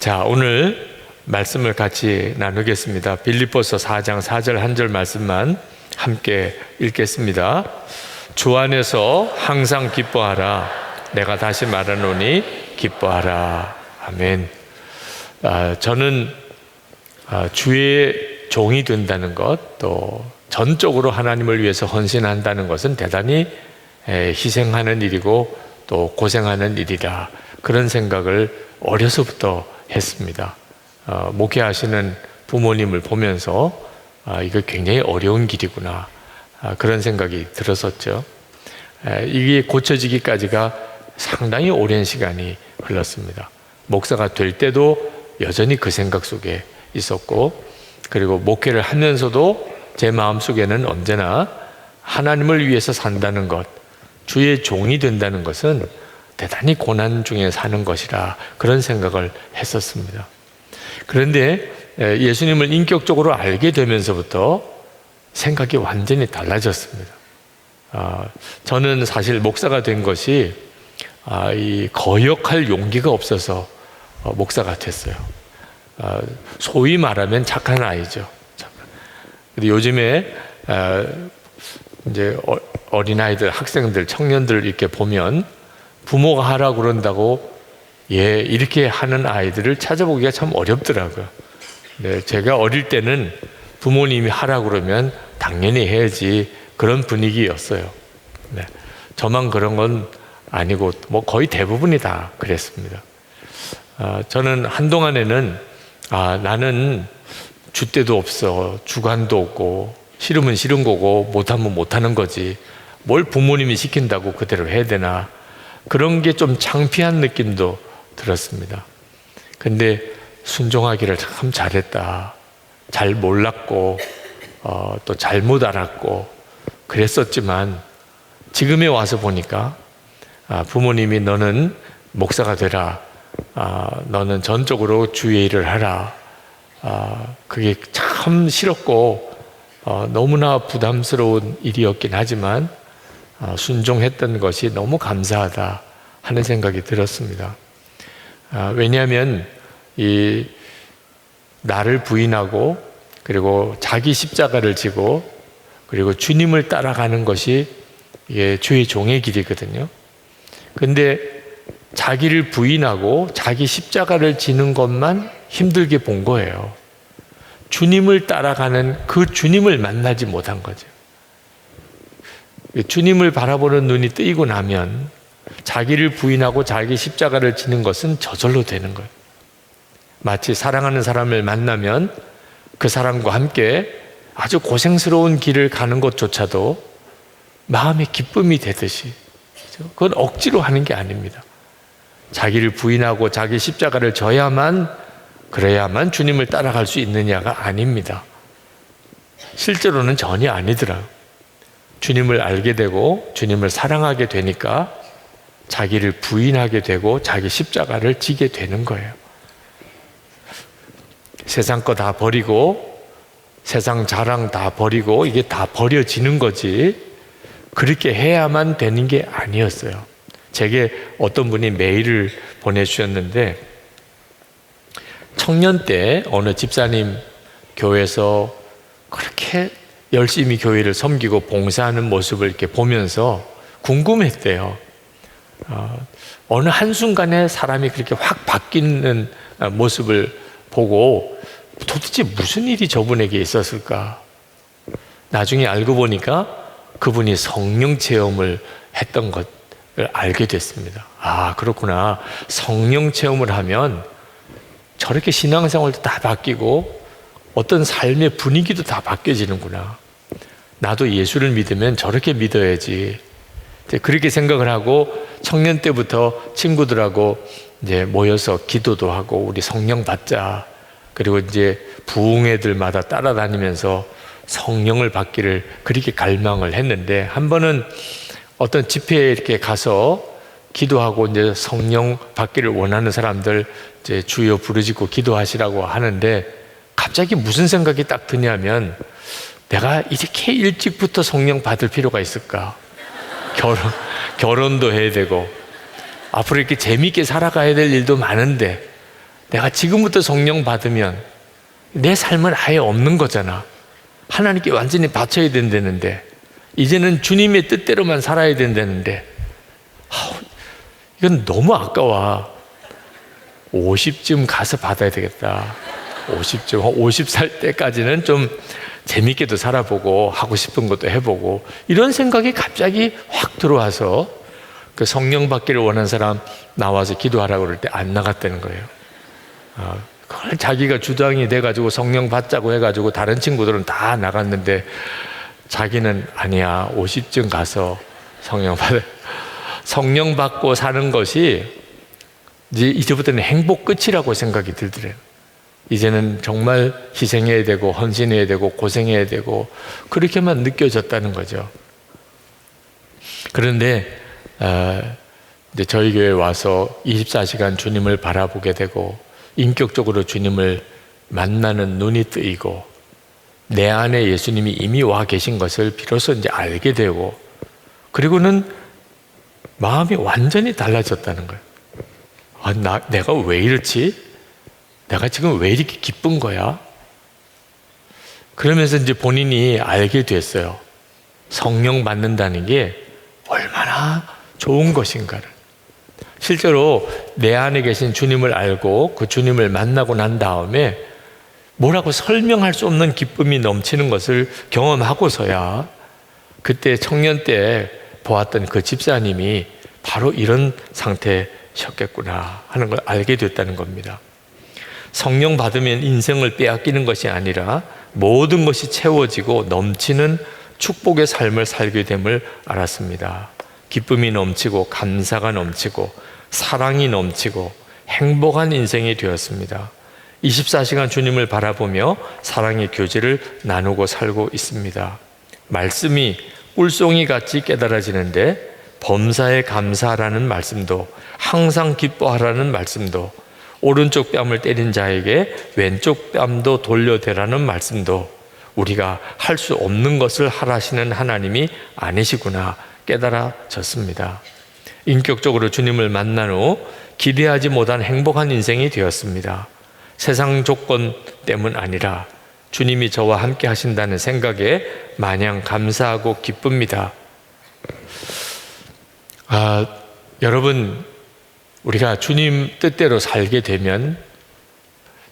자, 오늘 말씀을 같이 나누겠습니다. 빌립보서 4장 4절 한 절 말씀만 함께 읽겠습니다. 주 안에서 항상 기뻐하라. 내가 다시 말하노니 기뻐하라. 아멘. 저는 주의 종이 된다는 것, 또 전적으로 하나님을 위해서 헌신한다는 것은 대단히 희생하는 일이고 또 고생하는 일이다, 그런 생각을 어려서부터 했습니다. 목회하시는 부모님을 보면서 이거 굉장히 어려운 길이구나, 그런 생각이 들었었죠. 이게 고쳐지기까지가 상당히 오랜 시간이 흘렀습니다. 목사가 될 때도 여전히 그 생각 속에 있었고, 그리고 목회를 하면서도 제 마음속에는 언제나 하나님을 위해서 산다는 것, 주의 종이 된다는 것은 대단히 고난 중에 사는 것이라, 그런 생각을 했었습니다. 그런데 예수님을 인격적으로 알게 되면서부터 생각이 완전히 달라졌습니다. 저는 사실 목사가 된 것이 이 거역할 용기가 없어서 목사가 됐어요. 소위 말하면 착한 아이죠. 근데 요즘에 이제 어린아이들, 학생들, 청년들 이렇게 보면 부모가 하라고 그런다고 이렇게 하는 아이들을 찾아보기가 참 어렵더라고요. 네, 제가 어릴 때는 부모님이 하라고 그러면 당연히 해야지, 그런 분위기였어요. 네, 저만 그런 건 아니고 뭐 거의 대부분이 다 그랬습니다. 저는 한동안에는 나는 줏대도 없어, 주관도 없고, 싫으면 싫은 거고 못하면 못하는 거지, 뭘 부모님이 시킨다고 그대로 해야 되나, 그런 게 좀 창피한 느낌도 들었습니다. 근데 순종하기를 참 잘했다, 잘 몰랐고 또 잘못 알았고 그랬었지만, 지금에 와서 보니까 부모님이 너는 목사가 되라, 너는 전적으로 주의 일을 하라, 그게 참 싫었고 너무나 부담스러운 일이었긴 하지만 순종했던 것이 너무 감사하다 하는 생각이 들었습니다. 왜냐하면 이 나를 부인하고, 그리고 자기 십자가를 지고, 그리고 주님을 따라가는 것이 이게 주의 종의 길이거든요. 근데 자기를 부인하고 자기 십자가를 지는 것만 힘들게 본 거예요. 주님을 따라가는 그 주님을 만나지 못한 거죠. 주님을 바라보는 눈이 뜨이고 나면 자기를 부인하고 자기 십자가를 지는 것은 저절로 되는 거예요. 마치 사랑하는 사람을 만나면 그 사람과 함께 아주 고생스러운 길을 가는 것조차도 마음의 기쁨이 되듯이, 그건 억지로 하는 게 아닙니다. 자기를 부인하고 자기 십자가를 그래야만 주님을 따라갈 수 있느냐가 아닙니다. 실제로는 전혀 아니더라고요. 주님을 알게 되고 주님을 사랑하게 되니까 자기를 부인하게 되고 자기 십자가를 지게 되는 거예요. 세상 거 다 버리고, 세상 자랑 다 버리고, 이게 다 버려지는 거지, 그렇게 해야만 되는 게 아니었어요. 제게 어떤 분이 메일을 보내주셨는데, 청년 때 어느 집사님 교회에서 그렇게 열심히 교회를 섬기고 봉사하는 모습을 이렇게 보면서 궁금했대요. 어느 한순간에 사람이 그렇게 확 바뀌는 모습을 보고 도대체 무슨 일이 저분에게 있었을까? 나중에 알고 보니까 그분이 성령 체험을 했던 것을 알게 됐습니다. 그렇구나. 성령 체험을 하면 저렇게 신앙생활도 다 바뀌고 어떤 삶의 분위기도 다 바뀌어지는구나. 나도 예수를 믿으면 저렇게 믿어야지. 그렇게 생각을 하고 청년 때부터 친구들하고 이제 모여서 기도도 하고, 우리 성령 받자. 그리고 이제 부흥회들마다 따라다니면서 성령을 받기를 그렇게 갈망을 했는데, 한 번은 어떤 집회에 이렇게 가서 기도하고 이제 성령 받기를 원하는 사람들 이제 주여 부르짖고 기도하시라고 하는데, 갑자기 무슨 생각이 딱 드냐면, 내가 이렇게 일찍부터 성령 받을 필요가 있을까? 결혼도 해야 되고 앞으로 이렇게 재미있게 살아가야 될 일도 많은데 내가 지금부터 성령 받으면 내 삶은 아예 없는 거잖아. 하나님께 완전히 바쳐야 된다는데, 이제는 주님의 뜻대로만 살아야 된다는데, 이건 너무 아까워. 50쯤 가서 받아야 되겠다. 50살 때까지는 좀 재밌게도 살아보고 하고 싶은 것도 해보고, 이런 생각이 갑자기 확 들어와서 그 성령 받기를 원하는 사람 나와서 기도하라고 그럴 때 안 나갔다는 거예요. 그걸 자기가 주장이 돼가지고 성령 받자고 해가지고 다른 친구들은 다 나갔는데 자기는 아니야, 50쯤 가서 성령 받고 사는 것이 이제부터는 행복 끝이라고 생각이 들더래요. 이제는 정말 희생해야 되고 헌신해야 되고 고생해야 되고 그렇게만 느껴졌다는 거죠. 그런데 이제 저희 교회에 와서 24시간 주님을 바라보게 되고 인격적으로 주님을 만나는 눈이 뜨이고 내 안에 예수님이 이미 와 계신 것을 비로소 이제 알게 되고, 그리고는 마음이 완전히 달라졌다는 거예요. 내가 왜 이렇지? 내가 지금 왜 이렇게 기쁜 거야? 그러면서 이제 본인이 알게 됐어요. 성령 받는다는 게 얼마나 좋은 것인가를. 실제로 내 안에 계신 주님을 알고 그 주님을 만나고 난 다음에 뭐라고 설명할 수 없는 기쁨이 넘치는 것을 경험하고서야 그때 청년 때 보았던 그 집사님이 바로 이런 상태셨겠구나 하는 걸 알게 됐다는 겁니다. 성령 받으면 인생을 빼앗기는 것이 아니라 모든 것이 채워지고 넘치는 축복의 삶을 살게 됨을 알았습니다. 기쁨이 넘치고 감사가 넘치고 사랑이 넘치고 행복한 인생이 되었습니다. 24시간 주님을 바라보며 사랑의 교제를 나누고 살고 있습니다. 말씀이 꿀송이 같이 깨달아지는데 범사에 감사하라는 말씀도, 항상 기뻐하라는 말씀도, 오른쪽 뺨을 때린 자에게 왼쪽 뺨도 돌려대라는 말씀도 우리가 할 수 없는 것을 하라시는 하나님이 아니시구나 깨달아졌습니다. 인격적으로 주님을 만난 후 기대하지 못한 행복한 인생이 되었습니다. 세상 조건 때문 아니라 주님이 저와 함께 하신다는 생각에 마냥 감사하고 기쁩니다. 여러분, 우리가 주님 뜻대로 살게 되면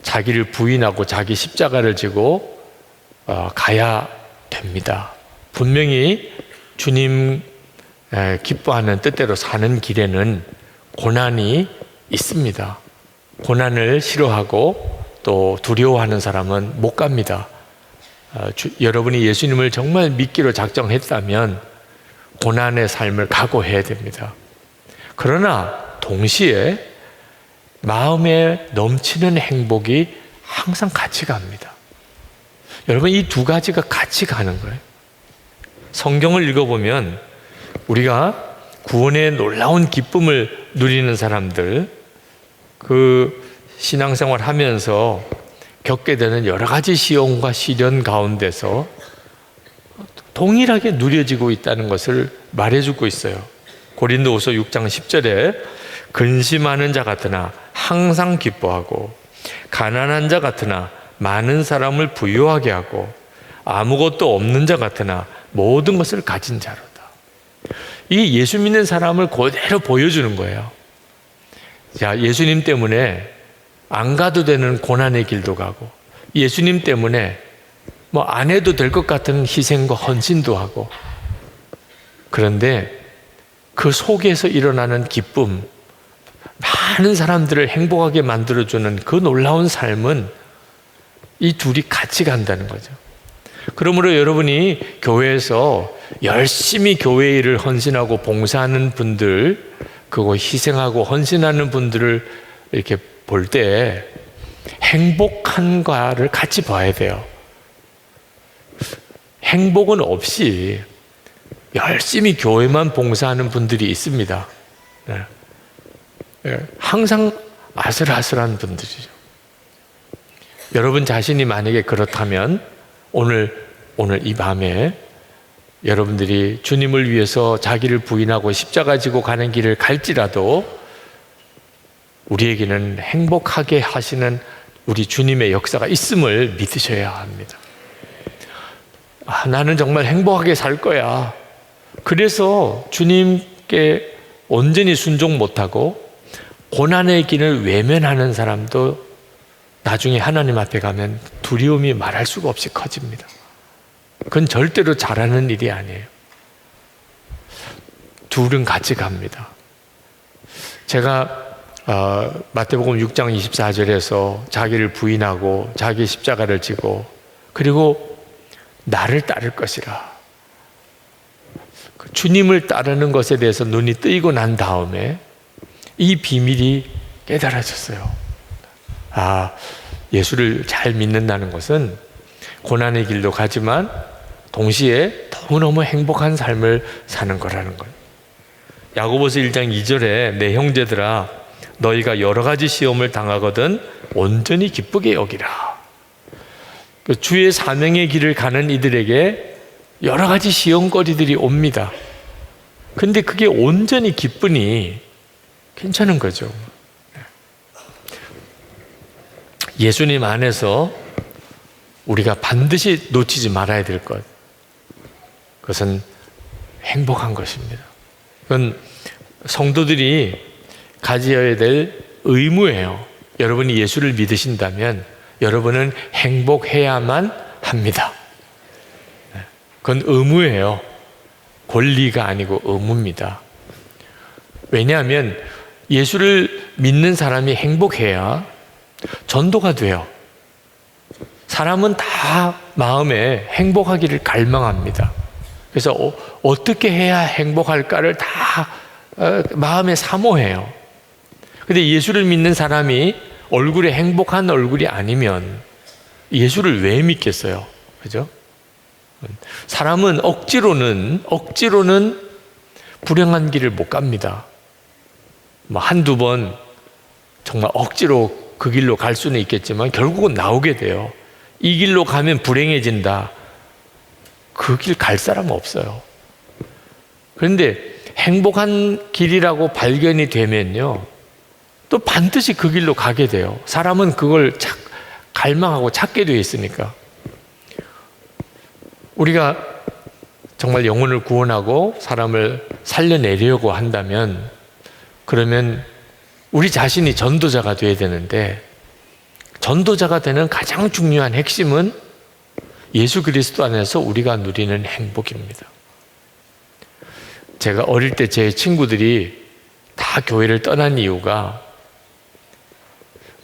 자기를 부인하고 자기 십자가를 지고 가야 됩니다. 분명히 주님 기뻐하는 뜻대로 사는 길에는 고난이 있습니다. 고난을 싫어하고 또 두려워하는 사람은 못 갑니다. 여러분이 예수님을 정말 믿기로 작정했다면 고난의 삶을 각오해야 됩니다. 그러나 동시에 마음에 넘치는 행복이 항상 같이 갑니다. 여러분, 이 두 가지가 같이 가는 거예요. 성경을 읽어보면 우리가 구원의 놀라운 기쁨을 누리는 사람들, 그 신앙생활 하면서 겪게 되는 여러 가지 시험과 시련 가운데서 동일하게 누려지고 있다는 것을 말해주고 있어요. 고린도후서 6장 10절에 근심하는 자 같으나 항상 기뻐하고 가난한 자 같으나 많은 사람을 부유하게 하고 아무것도 없는 자 같으나 모든 것을 가진 자로다. 이 예수 믿는 사람을 그대로 보여주는 거예요. 자, 예수님 때문에 안 가도 되는 고난의 길도 가고, 예수님 때문에 뭐 안 해도 될 것 같은 희생과 헌신도 하고, 그런데 그 속에서 일어나는 기쁨, 많은 사람들을 행복하게 만들어주는 그 놀라운 삶은 이 둘이 같이 간다는 거죠. 그러므로 여러분이 교회에서 열심히 교회 일을 헌신하고 봉사하는 분들, 그거 희생하고 헌신하는 분들을 이렇게 볼 때 행복한가를 같이 봐야 돼요. 행복은 없이 열심히 교회만 봉사하는 분들이 있습니다. 항상 아슬아슬한 분들이죠. 여러분 자신이 만약에 그렇다면 오늘 이 밤에 여러분들이 주님을 위해서 자기를 부인하고 십자가 지고 가는 길을 갈지라도 우리에게는 행복하게 하시는 우리 주님의 역사가 있음을 믿으셔야 합니다. 나는 정말 행복하게 살 거야. 그래서 주님께 온전히 순종 못하고 고난의 길을 외면하는 사람도 나중에 하나님 앞에 가면 두려움이 말할 수가 없이 커집니다. 그건 절대로 잘하는 일이 아니에요. 둘은 같이 갑니다. 제가 마태복음 6장 24절에서 자기를 부인하고 자기 십자가를 지고 그리고 나를 따를 것이라, 주님을 따르는 것에 대해서 눈이 뜨이고 난 다음에 이 비밀이 깨달아졌어요. 예수를 잘 믿는다는 것은 고난의 길도 가지만 동시에 너무너무 행복한 삶을 사는 거라는 거예요. 야고보서 1장 2절에 내 형제들아 너희가 여러 가지 시험을 당하거든 온전히 기쁘게 여기라. 주의 사명의 길을 가는 이들에게 여러 가지 시험거리들이 옵니다. 근데 그게 온전히 기쁘니 괜찮은 거죠. 예수님 안에서 우리가 반드시 놓치지 말아야 될 것, 그것은 행복한 것입니다. 그건 성도들이 가져야 될 의무예요. 여러분이 예수를 믿으신다면 여러분은 행복해야만 합니다. 그건 의무예요. 권리가 아니고 의무입니다. 왜냐하면 예수를 믿는 사람이 행복해야 전도가 돼요. 사람은 다 마음에 행복하기를 갈망합니다. 그래서 어떻게 해야 행복할까를 다 마음에 사모해요. 근데 예수를 믿는 사람이 얼굴에 행복한 얼굴이 아니면 예수를 왜 믿겠어요? 그죠? 사람은 억지로는 불행한 길을 못 갑니다. 한두 번 정말 억지로 그 길로 갈 수는 있겠지만 결국은 나오게 돼요. 이 길로 가면 불행해진다. 그 길 갈 사람은 없어요. 그런데 행복한 길이라고 발견이 되면요, 또 반드시 그 길로 가게 돼요. 사람은 그걸 갈망하고 찾게 되어 있으니까. 우리가 정말 영혼을 구원하고 사람을 살려내려고 한다면, 그러면 우리 자신이 전도자가 되어야 되는데, 전도자가 되는 가장 중요한 핵심은 예수 그리스도 안에서 우리가 누리는 행복입니다. 제가 어릴 때 제 친구들이 다 교회를 떠난 이유가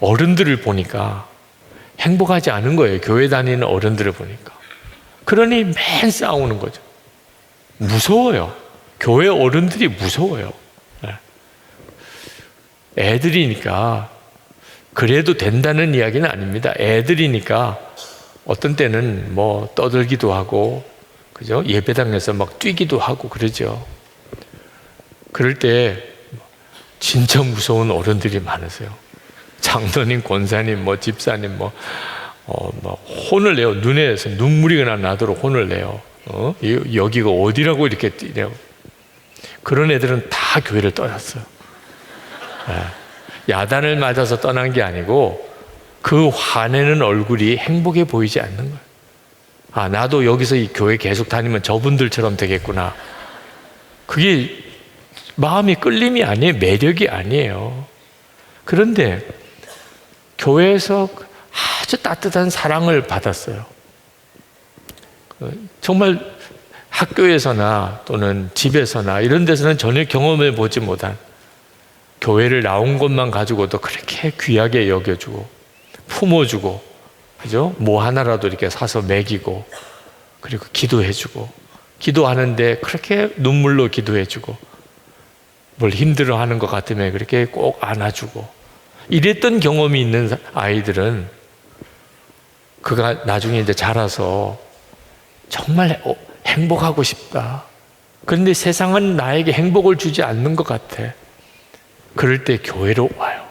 어른들을 보니까 행복하지 않은 거예요. 교회 다니는 어른들을 보니까. 그러니 맨 싸우는 거죠. 무서워요. 교회 어른들이 무서워요. 애들이니까 그래도 된다는 이야기는 아닙니다. 애들이니까 어떤 때는 뭐 떠들기도 하고, 그죠? 예배당에서 막 뛰기도 하고 그러죠. 그럴 때 진짜 무서운 어른들이 많으세요. 장로님, 권사님, 집사님, 혼을 내요. 눈에서 눈물이 나도록 혼을 내요. 여기가 어디라고 이렇게 뛰냐고. 그런 애들은 다 교회를 떠났어요. 야단을 맞아서 떠난 게 아니고 그 화내는 얼굴이 행복해 보이지 않는 거예요. 나도 여기서 이 교회 계속 다니면 저분들처럼 되겠구나. 그게 마음이 끌림이 아니에요. 매력이 아니에요. 그런데 교회에서 아주 따뜻한 사랑을 받았어요. 정말 학교에서나 또는 집에서나 이런 데서는 전혀 경험해 보지 못한, 교회를 나온 것만 가지고도 그렇게 귀하게 여겨주고 품어주고, 그죠? 뭐 하나라도 이렇게 사서 먹이고, 그리고 기도해주고, 기도하는데 그렇게 눈물로 기도해주고, 뭘 힘들어하는 것 같으면 그렇게 꼭 안아주고, 이랬던 경험이 있는 아이들은 그가 나중에 이제 자라서 정말 행복하고 싶다. 그런데 세상은 나에게 행복을 주지 않는 것 같아. 그럴 때 교회로 와요.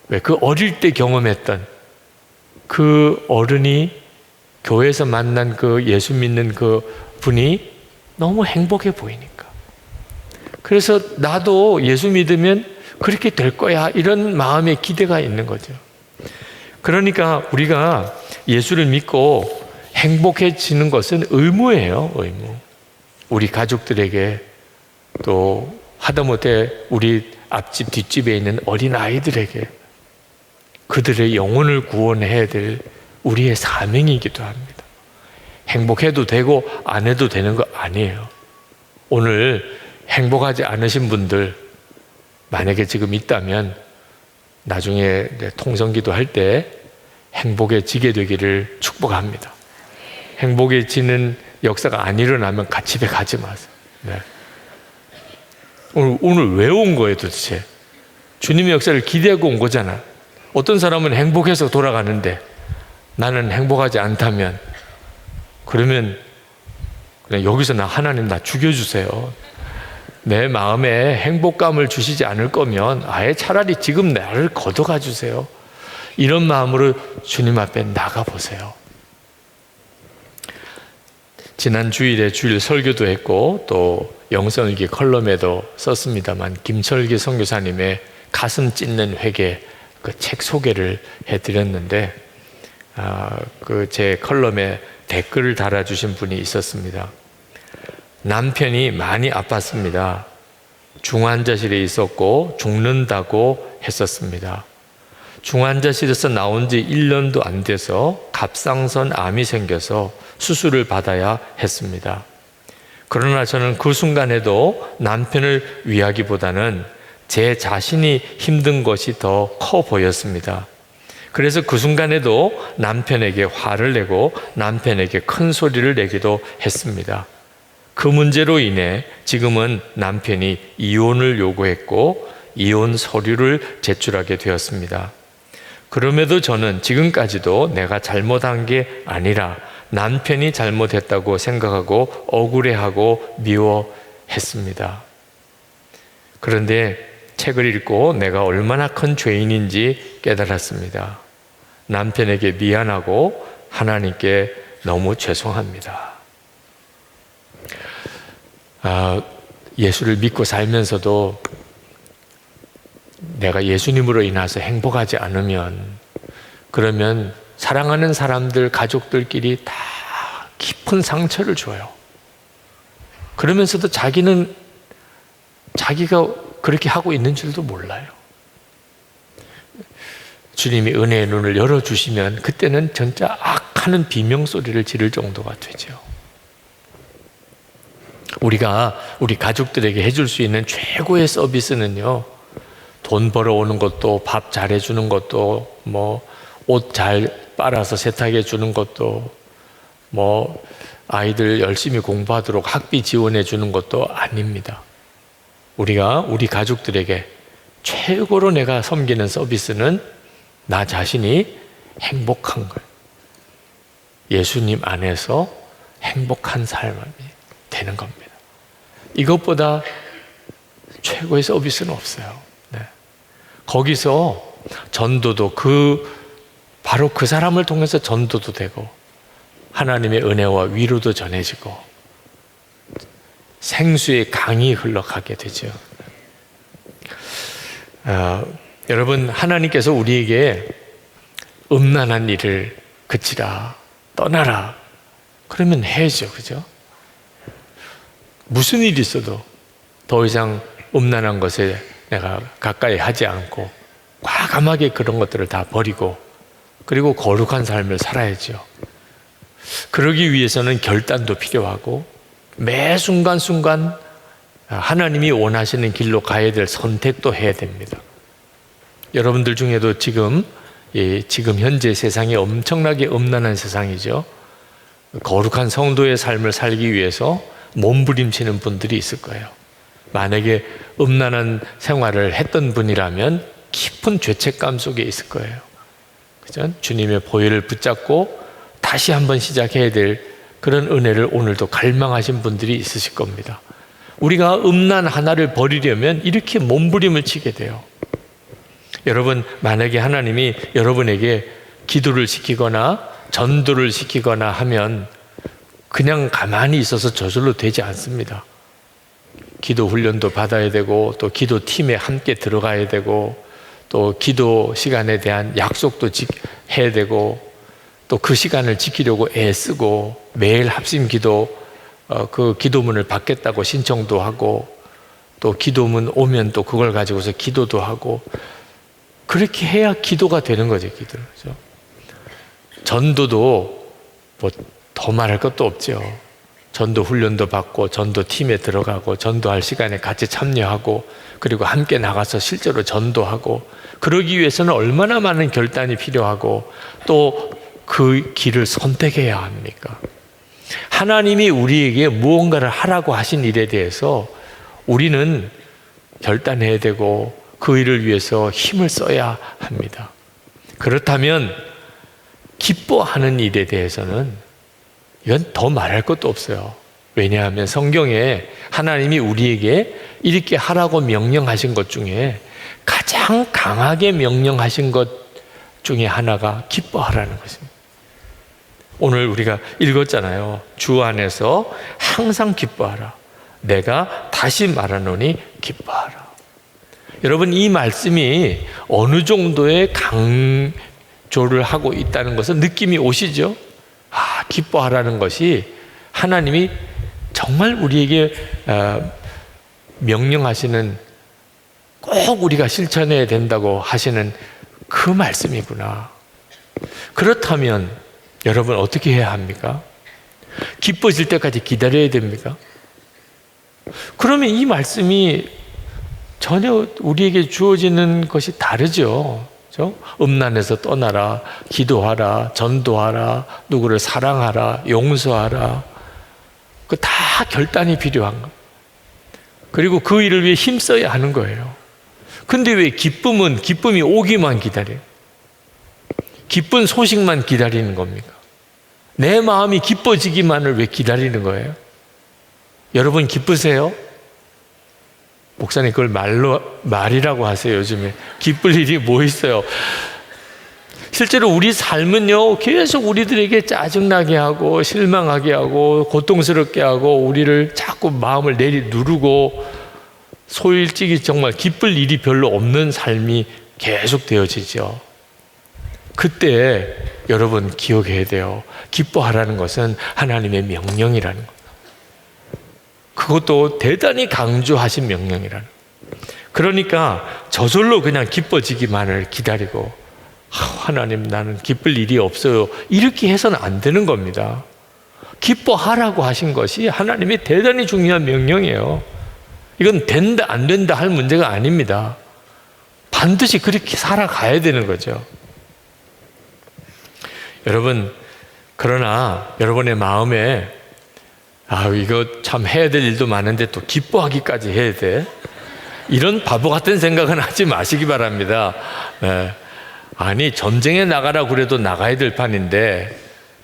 왜? 그 어릴 때 경험했던 그 어른이, 교회에서 만난 그 예수 믿는 그 분이 너무 행복해 보이니까. 그래서 나도 예수 믿으면 그렇게 될 거야. 이런 마음의 기대가 있는 거죠. 그러니까 우리가 예수를 믿고 행복해지는 것은 의무예요. 의무. 우리 가족들에게, 또 하다못해 우리 앞집 뒷집에 있는 어린아이들에게 그들의 영혼을 구원해야 될 우리의 사명이기도 합니다. 행복해도 되고 안 해도 되는 거 아니에요. 오늘 행복하지 않으신 분들 만약에 지금 있다면 나중에 통성기도 할 때 행복해지게 되기를 축복합니다. 행복해지는 역사가 안 일어나면 집에 가지 마세요. 네. 오늘 왜 온 거예요 도대체? 주님의 역사를 기대하고 온 거잖아. 어떤 사람은 행복해서 돌아가는데 나는 행복하지 않다면, 그러면 그냥 여기서 하나님 나 죽여주세요. 내 마음에 행복감을 주시지 않을 거면 아예 차라리 지금 나를 걷어가 주세요. 이런 마음으로 주님 앞에 나가보세요. 지난 주일에 주일 설교도 했고 또 영성일기 컬럼에도 썼습니다만, 김철기 선교사님의 가슴 찢는 회개 그 책 소개를 해드렸는데, 그 제 컬럼에 댓글을 달아주신 분이 있었습니다. 남편이 많이 아팠습니다. 중환자실에 있었고 죽는다고 했었습니다. 중환자실에서 나온 지 1년도 안 돼서 갑상선 암이 생겨서 수술을 받아야 했습니다. 그러나 저는 그 순간에도 남편을 위하기보다는 제 자신이 힘든 것이 더 커 보였습니다. 그래서 그 순간에도 남편에게 화를 내고 남편에게 큰 소리를 내기도 했습니다. 그 문제로 인해 지금은 남편이 이혼을 요구했고 이혼 서류를 제출하게 되었습니다. 그럼에도 저는 지금까지도 내가 잘못한 게 아니라 남편이 잘못했다고 생각하고 억울해하고 미워했습니다. 그런데 책을 읽고 내가 얼마나 큰 죄인인지 깨달았습니다. 남편에게 미안하고 하나님께 너무 죄송합니다. 예수를 믿고 살면서도 내가 예수님으로 인해서 행복하지 않으면, 그러면 사랑하는 사람들, 가족들끼리 다 깊은 상처를 줘요. 그러면서도 자기는 자기가 그렇게 하고 있는 줄도 몰라요. 주님이 은혜의 눈을 열어주시면 그때는 진짜 악하는 비명소리를 지를 정도가 되죠. 우리가 우리 가족들에게 해줄 수 있는 최고의 서비스는요, 돈 벌어오는 것도, 밥 잘해주는 것도, 옷 잘 빨아서 세탁해 주는 것도, 아이들 열심히 공부하도록 학비 지원해 주는 것도 아닙니다. 우리가 우리 가족들에게 최고로 내가 섬기는 서비스는 나 자신이 행복한 거예요. 예수님 안에서 행복한 삶이 되는 겁니다. 이것보다 최고의 서비스는 없어요. 네. 거기서 전도도 바로 그 사람을 통해서 전도도 되고 하나님의 은혜와 위로도 전해지고 생수의 강이 흘러가게 되죠. 여러분, 하나님께서 우리에게 음란한 일을 그치라, 떠나라, 그러면 해야죠. 그죠? 무슨 일이 있어도 더 이상 음란한 것에 내가 가까이 하지 않고 과감하게 그런 것들을 다 버리고 그리고 거룩한 삶을 살아야죠. 그러기 위해서는 결단도 필요하고 매 순간순간 하나님이 원하시는 길로 가야 될 선택도 해야 됩니다. 여러분들 중에도 지금 현재 세상이 엄청나게 음란한 세상이죠. 거룩한 성도의 삶을 살기 위해서 몸부림치는 분들이 있을 거예요. 만약에 음란한 생활을 했던 분이라면 깊은 죄책감 속에 있을 거예요. 그죠? 주님의 보혈을 붙잡고 다시 한번 시작해야 될 그런 은혜를 오늘도 갈망하신 분들이 있으실 겁니다. 우리가 음란 하나를 버리려면 이렇게 몸부림을 치게 돼요. 여러분, 만약에 하나님이 여러분에게 기도를 시키거나 전도를 시키거나 하면 그냥 가만히 있어서 저절로 되지 않습니다. 기도 훈련도 받아야 되고 또 기도 팀에 함께 들어가야 되고 또 기도 시간에 대한 약속도 해야 되고 또 그 시간을 지키려고 애쓰고 매일 합심 기도 그 기도문을 받겠다고 신청도 하고 또 기도문 오면 또 그걸 가지고서 기도도 하고 그렇게 해야 기도가 되는 거죠, 기도는. 그렇죠? 전도도 뭐 더 말할 것도 없죠. 전도 훈련도 받고 전도 팀에 들어가고 전도할 시간에 같이 참여하고 그리고 함께 나가서 실제로 전도하고 그러기 위해서는 얼마나 많은 결단이 필요하고 또 그 길을 선택해야 합니까? 하나님이 우리에게 무언가를 하라고 하신 일에 대해서 우리는 결단해야 되고 그 일을 위해서 힘을 써야 합니다. 그렇다면 기뻐하는 일에 대해서는 이건 더 말할 것도 없어요. 왜냐하면 성경에 하나님이 우리에게 이렇게 하라고 명령하신 것 중에 가장 강하게 명령하신 것 중에 하나가 기뻐하라는 것입니다. 오늘 우리가 읽었잖아요. 주 안에서 항상 기뻐하라. 내가 다시 말하노니 기뻐하라. 여러분, 이 말씀이 어느 정도의 강조를 하고 있다는 것은 느낌이 오시죠? 기뻐하라는 것이 하나님이 정말 우리에게 명령하시는 꼭 우리가 실천해야 된다고 하시는 그 말씀이구나. 그렇다면 여러분 어떻게 해야 합니까? 기뻐질 때까지 기다려야 됩니까? 그러면 이 말씀이 전혀 우리에게 주어지는 것이 다르죠. 그렇죠? 음란에서 떠나라, 기도하라, 전도하라, 누구를 사랑하라, 용서하라. 그 다 결단이 필요한 거. 그리고 그 일을 위해 힘써야 하는 거예요. 근데 왜 기쁨이 오기만 기다려요? 기쁜 소식만 기다리는 겁니까? 내 마음이 기뻐지기만을 왜 기다리는 거예요? 여러분 기쁘세요? 목사님 그걸 말이라고 하세요. 요즘에 기쁠 일이 뭐 있어요? 실제로 우리 삶은요 계속 우리들에게 짜증나게 하고 실망하게 하고 고통스럽게 하고 우리를 자꾸 마음을 누르고 소일찍이 정말 기쁠 일이 별로 없는 삶이 계속 되어지죠. 그때 여러분 기억해야 돼요. 기뻐하라는 것은 하나님의 명령이라는 것. 그것도 대단히 강조하신 명령이라는 것. 그러니까 저절로 그냥 기뻐지기만을 기다리고 하나님 나는 기쁠 일이 없어요 이렇게 해서는 안 되는 겁니다. 기뻐하라고 하신 것이 하나님의 대단히 중요한 명령이에요. 이건 된다 안 된다 할 문제가 아닙니다. 반드시 그렇게 살아가야 되는 거죠. 여러분, 그러나 여러분의 마음에 이거 참 해야 될 일도 많은데 또 기뻐하기까지 해야 돼? 이런 바보 같은 생각은 하지 마시기 바랍니다. 네. 아니 전쟁에 나가라 그래도 나가야 될 판인데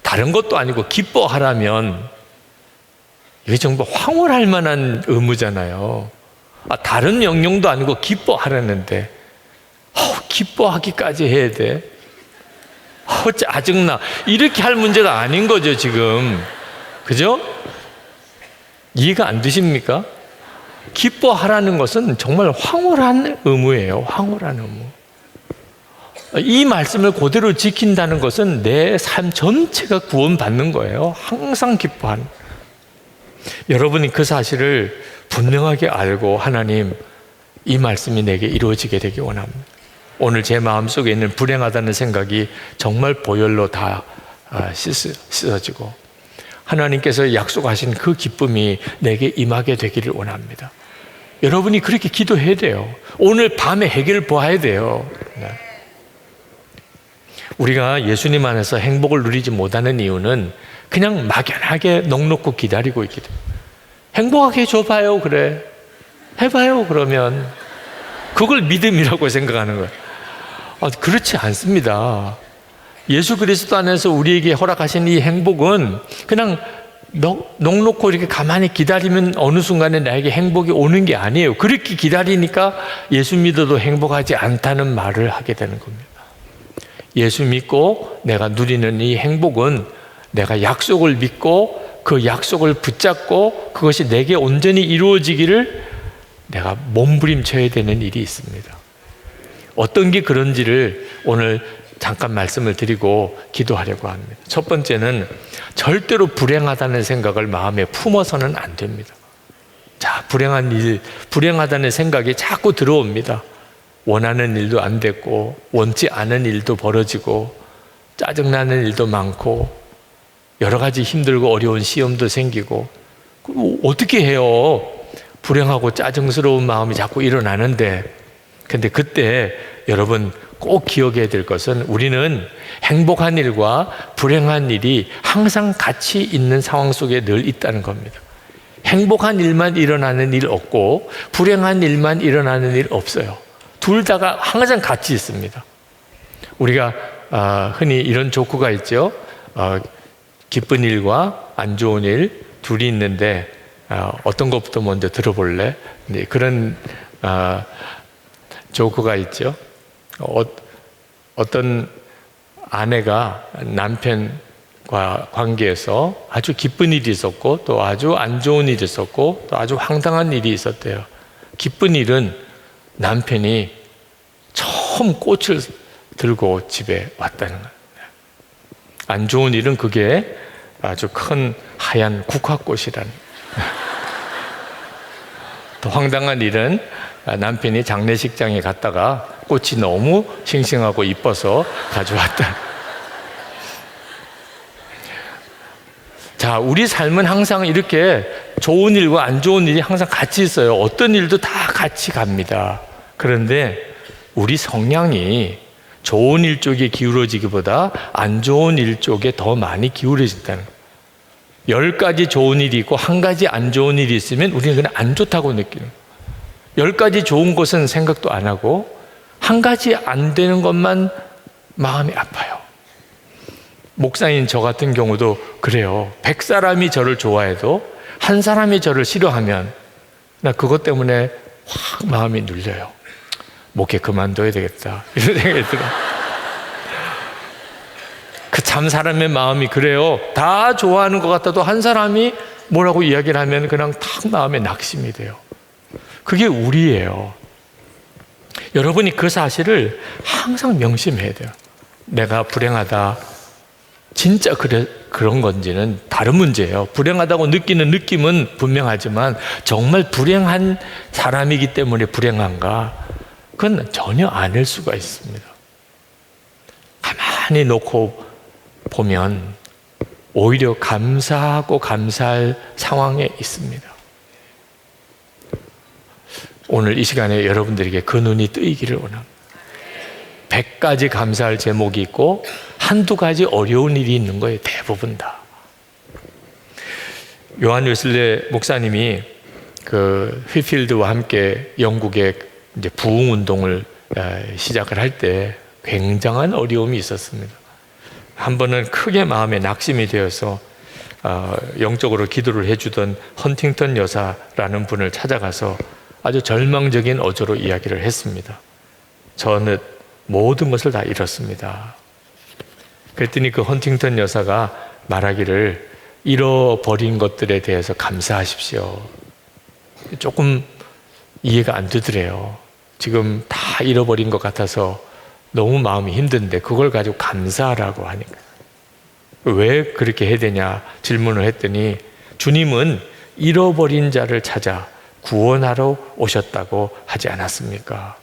다른 것도 아니고 기뻐하라면 이게 정말 황홀할 만한 의무잖아요. 다른 명령도 아니고 기뻐하라는데 기뻐하기까지 해야 돼? 짜증나. 이렇게 할 문제가 아닌 거죠 지금. 그죠? 이해가 안 되십니까? 기뻐하라는 것은 정말 황홀한 의무예요. 황홀한 의무. 이 말씀을 그대로 지킨다는 것은 내 삶 전체가 구원받는 거예요. 항상 기뻐하는. 여러분이 그 사실을 분명하게 알고 하나님 이 말씀이 내게 이루어지게 되기 원합니다. 오늘 제 마음속에 있는 불행하다는 생각이 정말 보혈로 다 씻어지고 하나님께서 약속하신 그 기쁨이 내게 임하게 되기를 원합니다. 여러분이 그렇게 기도해야 돼요. 오늘 밤에 해결 보아야 돼요. 우리가 예수님 안에서 행복을 누리지 못하는 이유는 그냥 막연하게 넋놓고 기다리고 있기 때문에. 행복하게 해줘봐요. 그래 해봐요. 그러면 그걸 믿음이라고 생각하는 거예요. 그렇지 않습니다. 예수 그리스도 안에서 우리에게 허락하신 이 행복은 그냥 넋놓고 이렇게 가만히 기다리면 어느 순간에 나에게 행복이 오는 게 아니에요. 그렇게 기다리니까 예수 믿어도 행복하지 않다는 말을 하게 되는 겁니다. 예수 믿고 내가 누리는 이 행복은 내가 약속을 믿고 그 약속을 붙잡고 그것이 내게 온전히 이루어지기를 내가 몸부림쳐야 되는 일이 있습니다. 어떤 게 그런지를 오늘 잠깐 말씀을 드리고 기도하려고 합니다. 첫 번째는 절대로 불행하다는 생각을 마음에 품어서는 안 됩니다. 자, 불행한 일, 불행하다는 생각이 자꾸 들어옵니다. 원하는 일도 안 됐고, 원치 않은 일도 벌어지고, 짜증나는 일도 많고, 여러 가지 힘들고 어려운 시험도 생기고, 어떻게 해요? 불행하고 짜증스러운 마음이 자꾸 일어나는데, 근데 그때 여러분 꼭 기억해야 될 것은 우리는 행복한 일과 불행한 일이 항상 같이 있는 상황 속에 늘 있다는 겁니다. 행복한 일만 일어나는 일 없고 불행한 일만 일어나는 일 없어요. 둘 다가 항상 같이 있습니다. 우리가 흔히 이런 조크가 있죠. 기쁜 일과 안 좋은 일 둘이 있는데 어떤 것부터 먼저 들어볼래? 네, 그런 조크가 있죠. 어떤 아내가 남편과 관계에서 아주 기쁜 일이 있었고 또 아주 안 좋은 일이 있었고 또 아주 황당한 일이 있었대요. 기쁜 일은 남편이 처음 꽃을 들고 집에 왔다는 거예요. 안 좋은 일은 그게 아주 큰 하얀 국화꽃이라는. 또 황당한 일은 남편이 장례식장에 갔다가 꽃이 너무 싱싱하고 이뻐서 가져왔다. 자, 우리 삶은 항상 이렇게 좋은 일과 안 좋은 일이 항상 같이 있어요. 어떤 일도 다 같이 갑니다. 그런데 우리 성향이 좋은 일 쪽에 기울어지기보다 안 좋은 일 쪽에 더 많이 기울어진다는 거예요. 10가지 좋은 일이 있고 1가지 안 좋은 일이 있으면 우리는 그냥 안 좋다고 느끼는 거예요. 10가지 좋은 것은 생각도 안 하고 1가지 안 되는 것만 마음이 아파요. 목사인 저 같은 경우도 그래요. 100사람이 저를 좋아해도 한 사람이 저를 싫어하면 나 그것 때문에 확 마음이 눌려요. 목회 그만둬야 되겠다 이런 생각이 들어요. 그 참 사람의 마음이 그래요. 다 좋아하는 것 같아도 한 사람이 뭐라고 이야기를 하면 그냥 탁 마음에 낙심이 돼요. 그게 우리예요. 여러분이 그 사실을 항상 명심해야 돼요. 내가 불행하다 진짜 그런 건지는 다른 문제예요. 불행하다고 느끼는 느낌은 분명하지만 정말 불행한 사람이기 때문에 불행한가? 그건 전혀 아닐 수가 있습니다. 가만히 놓고 보면 오히려 감사하고 감사할 상황에 있습니다. 오늘 이 시간에 여러분들에게 그 눈이 뜨이기를 원합니다. 100가지 감사할 제목이 있고 한두 가지 어려운 일이 있는 거예요. 대부분 다. 요한 웨슬레 목사님이 그 휘필드와 함께 영국의 이제 부흥 운동을 시작을 할 때 굉장한 어려움이 있었습니다. 한 번은 크게 마음에 낙심이 되어서 영적으로 기도를 해주던 헌팅턴 여사라는 분을 찾아가서 아주 절망적인 어조로 이야기를 했습니다. 저는 모든 것을 다 잃었습니다. 그랬더니 그 헌팅턴 여사가 말하기를 잃어버린 것들에 대해서 감사하십시오. 조금 이해가 안 되더래요. 지금 다 잃어버린 것 같아서 너무 마음이 힘든데 그걸 가지고 감사하라고 하니까. 왜 그렇게 해야 되냐 질문을 했더니 주님은 잃어버린 자를 찾아 구원하러 오셨다고 하지 않았습니까?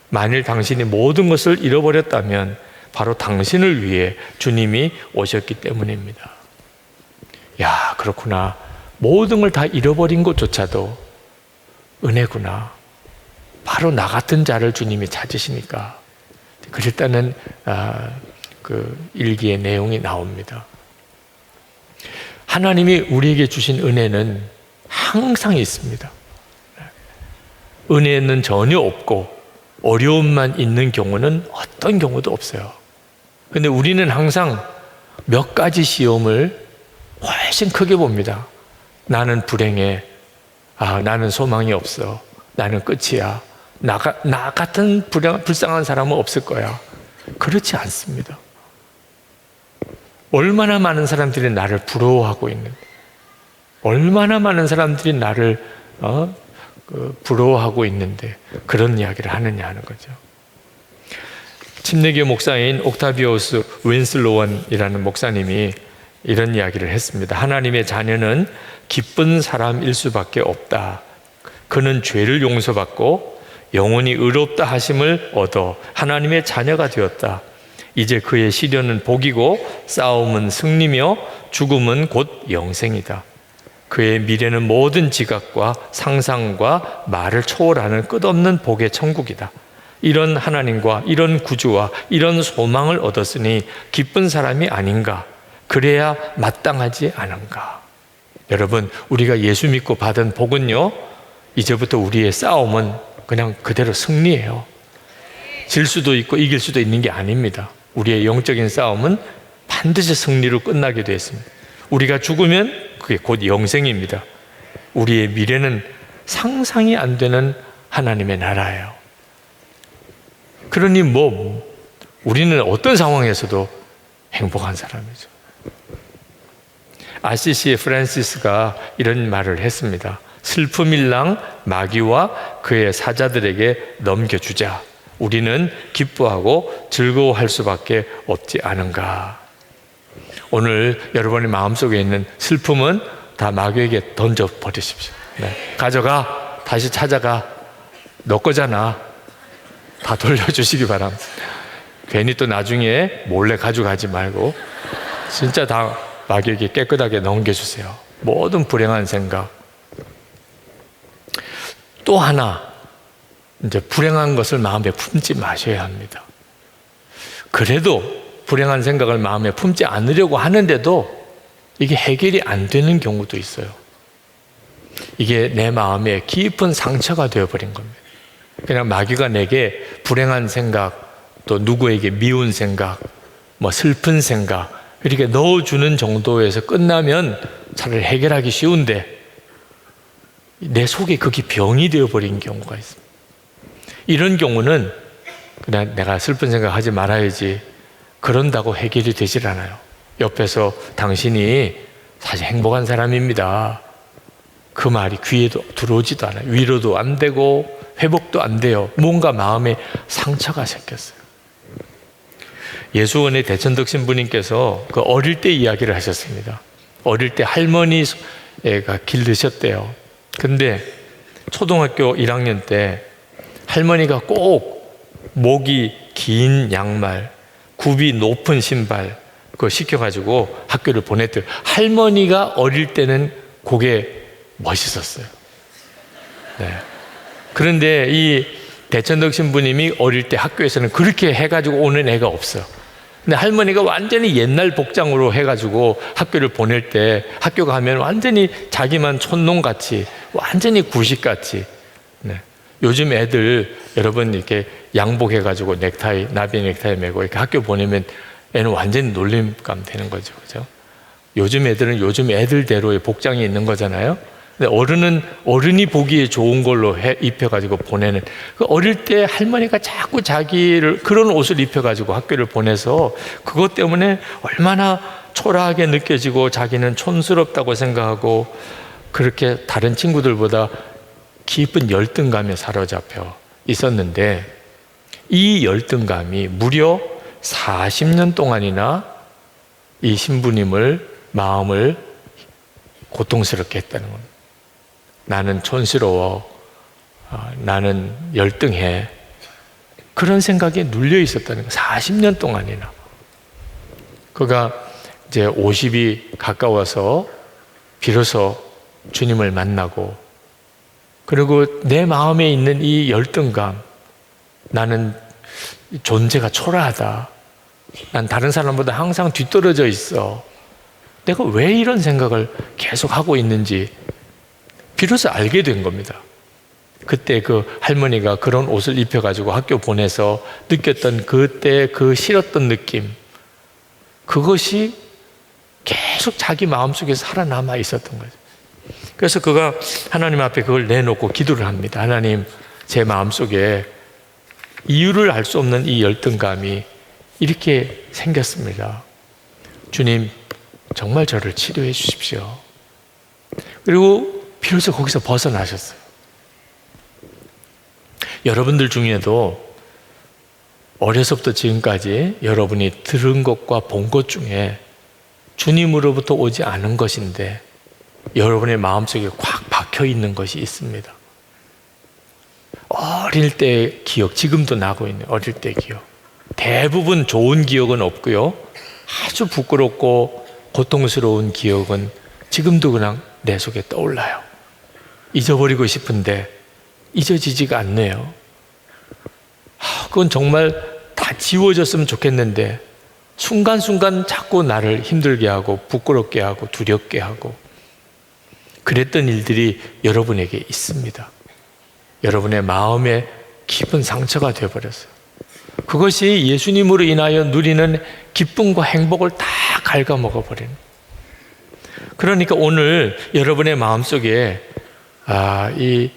만일 당신이 모든 것을 잃어버렸다면 바로 당신을 위해 주님이 오셨기 때문입니다. 야, 그렇구나. 모든 걸 다 잃어버린 것조차도 은혜구나. 바로 나 같은 자를 주님이 찾으시니까. 그랬다는 그 일기의 내용이 나옵니다. 하나님이 우리에게 주신 은혜는 항상 있습니다. 은혜는 전혀 없고 어려움만 있는 경우는 어떤 경우도 없어요. 근데 우리는 항상 몇 가지 시험을 훨씬 크게 봅니다. 나는 불행해. 나는 소망이 없어. 나는 끝이야. 나 같은 불쌍한 사람은 없을 거야. 그렇지 않습니다. 얼마나 많은 사람들이 나를 부러워하고 있는데, 얼마나 많은 사람들이 나를 부러워하고 있는데 그런 이야기를 하느냐 하는 거죠. 침례교 목사인 옥타비오스 윈슬로원이라는 목사님이 이런 이야기를 했습니다. 하나님의 자녀는 기쁜 사람일 수밖에 없다. 그는 죄를 용서받고 영원히 의롭다 하심을 얻어 하나님의 자녀가 되었다. 이제 그의 시련은 복이고 싸움은 승리며 죽음은 곧 영생이다. 그의 미래는 모든 지각과 상상과 말을 초월하는 끝없는 복의 천국이다. 이런 하나님과 이런 구주와 이런 소망을 얻었으니 기쁜 사람이 아닌가? 그래야 마땅하지 않은가? 여러분, 우리가 예수 믿고 받은 복은요, 이제부터 우리의 싸움은 그냥 그대로 승리예요. 질 수도 있고 이길 수도 있는 게 아닙니다. 우리의 영적인 싸움은 반드시 승리로 끝나게 되어 있습니다. 우리가 죽으면 그게 곧 영생입니다. 우리의 미래는 상상이 안 되는 하나님의 나라예요. 그러니 우리는 어떤 상황에서도 행복한 사람이죠. 아시시의 프란시스가 이런 말을 했습니다. 슬픔일랑 마귀와 그의 사자들에게 넘겨주자. 우리는 기뻐하고 즐거워할 수밖에 없지 않은가. 오늘 여러분의 마음속에 있는 슬픔은 다 마귀에게 던져버리십시오. 네. 가져가, 다시 찾아가, 너 거잖아. 다 돌려주시기 바랍니다. 괜히 또 나중에 몰래 가져가지 말고 진짜 다 마귀에게 깨끗하게 넘겨주세요. 모든 불행한 생각. 또 하나, 이제 불행한 것을 마음에 품지 마셔야 합니다. 그래도 불행한 생각을 마음에 품지 않으려고 하는데도 이게 해결이 안 되는 경우도 있어요. 이게 내 마음에 깊은 상처가 되어버린 겁니다. 그냥 마귀가 내게 불행한 생각, 또 누구에게 미운 생각, 슬픈 생각 이렇게 넣어주는 정도에서 끝나면 차라리 해결하기 쉬운데 내 속에 그게 병이 되어버린 경우가 있습니다. 이런 경우는 그냥 내가 슬픈 생각 하지 말아야지 그런다고 해결이 되질 않아요. 옆에서 당신이 사실 행복한 사람입니다. 그 말이 귀에도 들어오지도 않아요. 위로도 안 되고 회복도 안 돼요. 뭔가 마음에 상처가 생겼어요. 예수원의 대천덕 신부님께서 그 어릴 때 이야기를 하셨습니다. 어릴 때 할머니가 길르셨대요. 근데 초등학교 1학년 때 할머니가 꼭 목이 긴 양말, 굽이 높은 신발 그거 시켜가지고 학교를 보냈대요. 할머니가 어릴 때는 그게 멋있었어요. 네. 그런데 이 대천덕 신부님이 어릴 때 학교에서는 그렇게 해가지고 오는 애가 없어요. 근데 할머니가 완전히 옛날 복장으로 해가지고 학교를 보낼 때 학교 가면 완전히 자기만 촌놈같이 완전히 구식같이. 네. 요즘 애들 여러분 이렇게 양복해가지고 넥타이, 나비 넥타이 메고 이렇게 학교 보내면 애는 완전히 놀림감 되는 거죠. 그죠? 요즘 애들은 요즘 애들대로의 복장이 있는 거잖아요. 근데 어른은 어른이 보기에 좋은 걸로 입혀가지고 보내는 그 어릴 때 할머니가 자꾸 자기를 그런 옷을 입혀가지고 학교를 보내서 그것 때문에 얼마나 초라하게 느껴지고 자기는 촌스럽다고 생각하고 그렇게 다른 친구들보다 깊은 열등감에 사로잡혀 있었는데 이 열등감이 무려 40년 동안이나 이 신부님을 마음을 고통스럽게 했다는 겁니다. 나는 촌스러워. 나는 열등해. 그런 생각에 눌려 있었다는 거예요. 40년 동안이나. 그가 이제 50이 가까워서 비로소 주님을 만나고 그리고 내 마음에 있는 이 열등감, 나는 존재가 초라하다. 난 다른 사람보다 항상 뒤떨어져 있어. 내가 왜 이런 생각을 계속 하고 있는지 비로소 알게 된 겁니다. 그때 그 할머니가 그런 옷을 입혀가지고 학교 보내서 느꼈던 그때 그 싫었던 느낌, 그것이 계속 자기 마음속에 살아남아 있었던 거죠. 그래서 그가 하나님 앞에 그걸 내놓고 기도를 합니다. 하나님, 제 마음속에 이유를 알 수 없는 이 열등감이 이렇게 생겼습니다. 주님, 정말 저를 치료해 주십시오. 그리고 비로소 거기서 벗어나셨어요. 여러분들 중에도 어려서부터 지금까지 여러분이 들은 것과 본 것 중에 주님으로부터 오지 않은 것인데 여러분의 마음속에 꽉 박혀 있는 것이 있습니다. 어릴 때 기억, 지금도 나고 있는 어릴 때 기억. 대부분 좋은 기억은 없고요. 아주 부끄럽고 고통스러운 기억은 지금도 그냥 내 속에 떠올라요. 잊어버리고 싶은데 잊어지지가 않네요. 그건 정말 다 지워졌으면 좋겠는데 순간순간 자꾸 나를 힘들게 하고 부끄럽게 하고 두렵게 하고 그랬던 일들이 여러분에게 있습니다. 여러분의 마음에 깊은 상처가 되어버렸어요. 그것이 예수님으로 인하여 누리는 기쁨과 행복을 다 갉아먹어버리는. 그러니까 오늘 여러분의 마음속에 이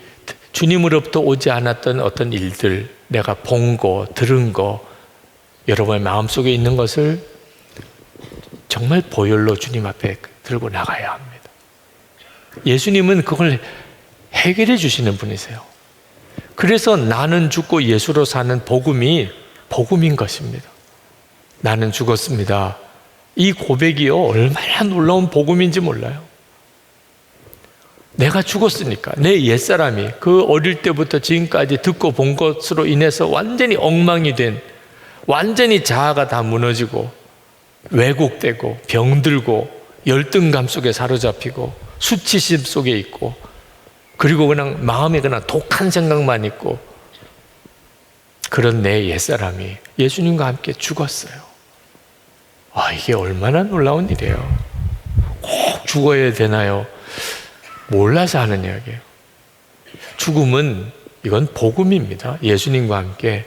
주님으로부터 오지 않았던 어떤 일들, 내가 본 거, 들은 거, 여러분의 마음속에 있는 것을 정말 보혈로 주님 앞에 들고 나가야 합니다. 예수님은 그걸 해결해 주시는 분이세요. 그래서 나는 죽고 예수로 사는 복음이 복음인 것입니다. 나는 죽었습니다. 이 고백이요, 얼마나 놀라운 복음인지 몰라요. 내가 죽었으니까 내 옛사람이 그 어릴 때부터 지금까지 듣고 본 것으로 인해서 완전히 엉망이 된, 완전히 자아가 다 무너지고 왜곡되고 병들고 열등감 속에 사로잡히고 수치심 속에 있고 그리고 그냥 마음에 그냥 독한 생각만 있고 그런 내 옛사람이 예수님과 함께 죽었어요. 이게 얼마나 놀라운 일이에요. 꼭 죽어야 되나요? 몰라서 하는 이야기예요. 죽음은 이건 복음입니다. 예수님과 함께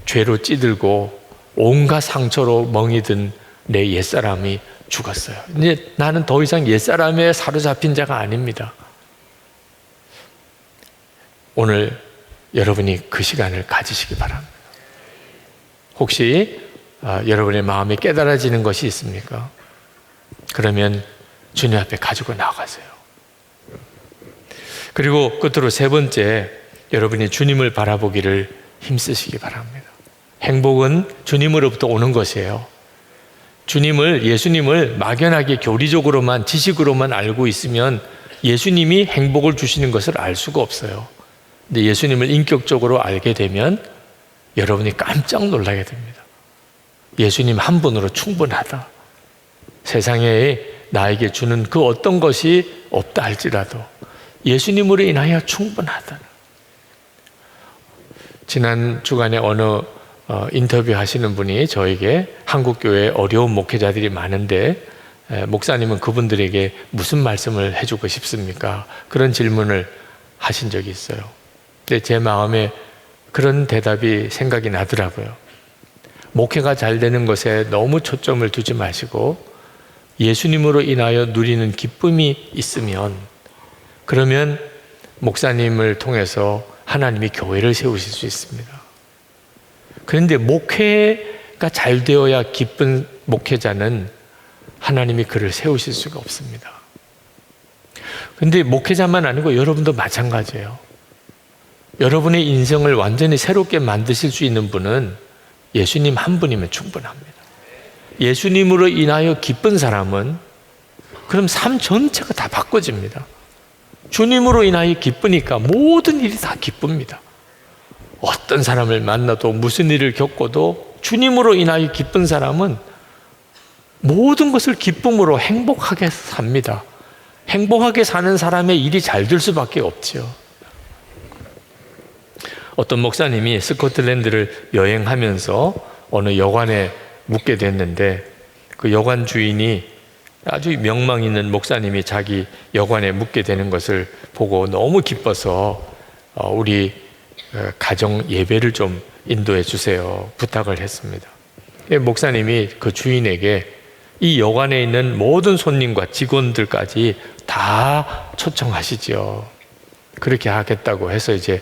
죄로 찌들고 온갖 상처로 멍이 든 내 옛사람이 죽었어요. 이제 나는 더 이상 옛사람에 사로잡힌 자가 아닙니다. 오늘 여러분이 그 시간을 가지시기 바랍니다. 혹시 여러분의 마음에 깨달아지는 것이 있습니까? 그러면 주님 앞에 가지고 나가세요. 그리고 끝으로 세 번째, 여러분이 주님을 바라보기를 힘쓰시기 바랍니다. 행복은 주님으로부터 오는 것이에요. 예수님을 막연하게 교리적으로만, 지식으로만 알고 있으면 예수님이 행복을 주시는 것을 알 수가 없어요. 근데 예수님을 인격적으로 알게 되면 여러분이 깜짝 놀라게 됩니다. 예수님 한 분으로 충분하다. 세상에 나에게 주는 그 어떤 것이 없다 할지라도 예수님으로 인하여 충분하다. 지난 주간에 어느 인터뷰 하시는 분이 저에게 한국교회에 어려운 목회자들이 많은데 목사님은 그분들에게 무슨 말씀을 해주고 싶습니까? 그런 질문을 하신 적이 있어요. 근데 제 마음에 그런 대답이 생각이 나더라고요. 목회가 잘 되는 것에 너무 초점을 두지 마시고 예수님으로 인하여 누리는 기쁨이 있으면 그러면 목사님을 통해서 하나님이 교회를 세우실 수 있습니다. 그런데 목회가 잘 되어야 기쁜 목회자는 하나님이 그를 세우실 수가 없습니다. 그런데 목회자만 아니고 여러분도 마찬가지예요. 여러분의 인생을 완전히 새롭게 만드실 수 있는 분은 예수님 한 분이면 충분합니다. 예수님으로 인하여 기쁜 사람은 그럼 삶 전체가 다 바꿔집니다. 주님으로 인하여 기쁘니까 모든 일이 다 기쁩니다. 어떤 사람을 만나도 무슨 일을 겪어도 주님으로 인하여 기쁜 사람은 모든 것을 기쁨으로 행복하게 삽니다. 행복하게 사는 사람의 일이 잘 될 수밖에 없죠. 어떤 목사님이 스코틀랜드를 여행하면서 어느 여관에 묵게 됐는데 그 여관 주인이 아주 명망 있는 목사님이 자기 여관에 묵게 되는 것을 보고 너무 기뻐서 우리 가정 예배를 좀 인도해 주세요 부탁을 했습니다. 목사님이 그 주인에게 이 여관에 있는 모든 손님과 직원들까지 다 초청하시죠. 그렇게 하겠다고 해서 이제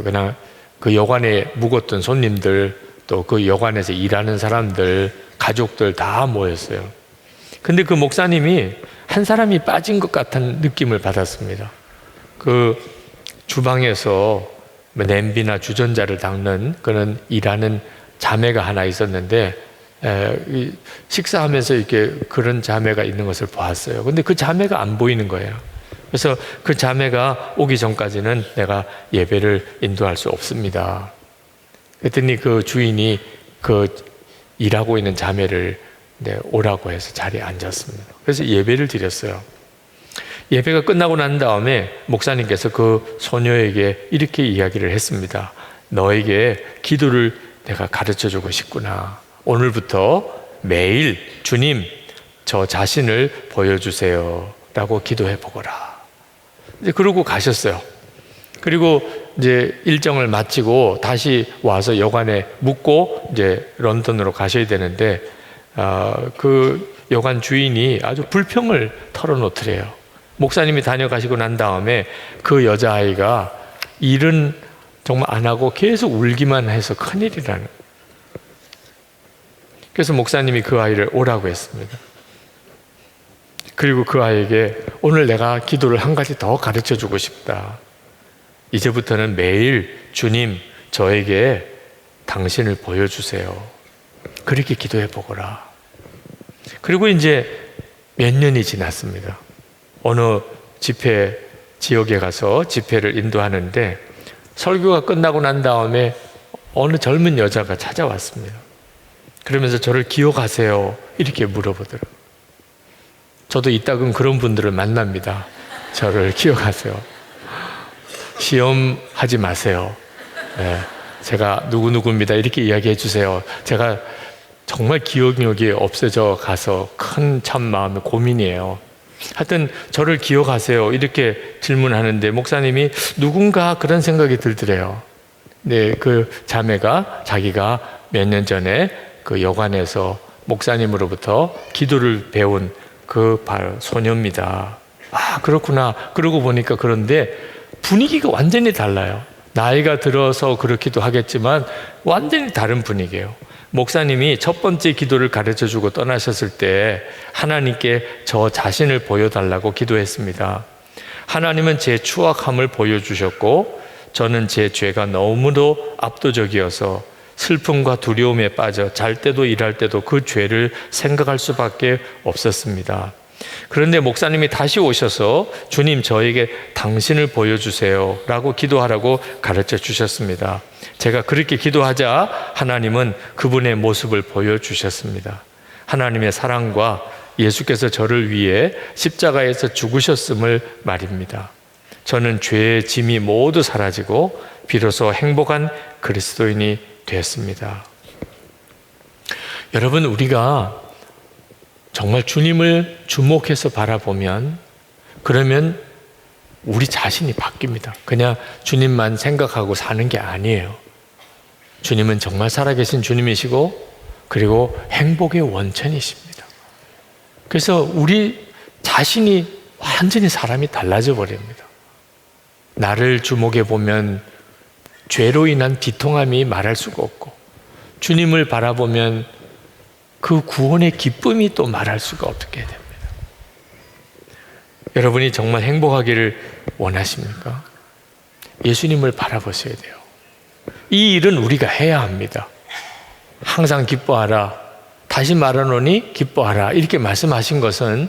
그냥 그 여관에 묵었던 손님들 또 그 여관에서 일하는 사람들 가족들 다 모였어요. 근데 그 목사님이 한 사람이 빠진 것 같은 느낌을 받았습니다. 그 주방에서 냄비나 주전자를 닦는 그런 일하는 자매가 하나 있었는데 식사하면서 이렇게 그런 자매가 있는 것을 보았어요. 근데 그 자매가 안 보이는 거예요. 그래서 그 자매가 오기 전까지는 내가 예배를 인도할 수 없습니다. 그랬더니 그 주인이 그 일하고 있는 자매를 오라고 해서 자리에 앉았습니다. 그래서 예배를 드렸어요. 예배가 끝나고 난 다음에 목사님께서 그 소녀에게 이렇게 이야기를 했습니다. 너에게 기도를 내가 가르쳐주고 싶구나. 오늘부터 매일 주님 저 자신을 보여주세요 라고 기도해 보거라. 이제 그러고 가셨어요. 그리고 이제 일정을 마치고 다시 와서 여관에 묵고 이제 런던으로 가셔야 되는데 그 여관 주인이 아주 불평을 털어놓더래요. 목사님이 다녀가시고 난 다음에 그 여자아이가 일은 정말 안 하고 계속 울기만 해서 큰일이라는. 그래서 목사님이 그 아이를 오라고 했습니다. 그리고 그 아이에게 오늘 내가 기도를 한 가지 더 가르쳐 주고 싶다. 이제부터는 매일 주님 저에게 당신을 보여주세요. 그렇게 기도해 보거라. 그리고 이제 몇 년이 지났습니다. 어느 집회 지역에 가서 집회를 인도하는데 설교가 끝나고 난 다음에 어느 젊은 여자가 찾아왔습니다. 그러면서 저를 기억하세요? 이렇게 물어보더라고요. 저도 이따금 그런 분들을 만납니다. 저를 기억하세요. 시험하지 마세요. 네, 제가 누구누구입니다. 이렇게 이야기해 주세요. 제가 정말 기억력이 없어져 가서 큰 참 마음의 고민이에요. 하여튼 저를 기억하세요. 이렇게 질문하는데 목사님이 누군가 그런 생각이 들더래요. 네, 그 자매가 자기가 몇 년 전에 그 여관에서 목사님으로부터 기도를 배운 그 바로 소녀입니다. 아, 그렇구나. 그러고 보니까 그런데 분위기가 완전히 달라요. 나이가 들어서 그렇기도 하겠지만 완전히 다른 분위기예요. 목사님이 첫 번째 기도를 가르쳐주고 떠나셨을 때 하나님께 저 자신을 보여달라고 기도했습니다. 하나님은 제 추악함을 보여주셨고 저는 제 죄가 너무도 압도적이어서 슬픔과 두려움에 빠져 잘 때도 일할 때도 그 죄를 생각할 수밖에 없었습니다. 그런데 목사님이 다시 오셔서 주님 저에게 당신을 보여주세요 라고 기도하라고 가르쳐 주셨습니다. 제가 그렇게 기도하자 하나님은 그분의 모습을 보여주셨습니다. 하나님의 사랑과 예수께서 저를 위해 십자가에서 죽으셨음을 말입니다. 저는 죄의 짐이 모두 사라지고 비로소 행복한 그리스도인이 되었습니다. 여러분, 우리가 정말 주님을 주목해서 바라보면 그러면 우리 자신이 바뀝니다. 그냥 주님만 생각하고 사는 게 아니에요. 주님은 정말 살아계신 주님이시고 그리고 행복의 원천이십니다. 그래서 우리 자신이 완전히 사람이 달라져 버립니다. 나를 주목해 보면 죄로 인한 비통함이 말할 수가 없고 주님을 바라보면 그 구원의 기쁨이 또 말할 수가 없게 됩니다. 여러분이 정말 행복하기를 원하십니까? 예수님을 바라보셔야 돼요. 이 일은 우리가 해야 합니다. 항상 기뻐하라. 다시 말하노니 기뻐하라. 이렇게 말씀하신 것은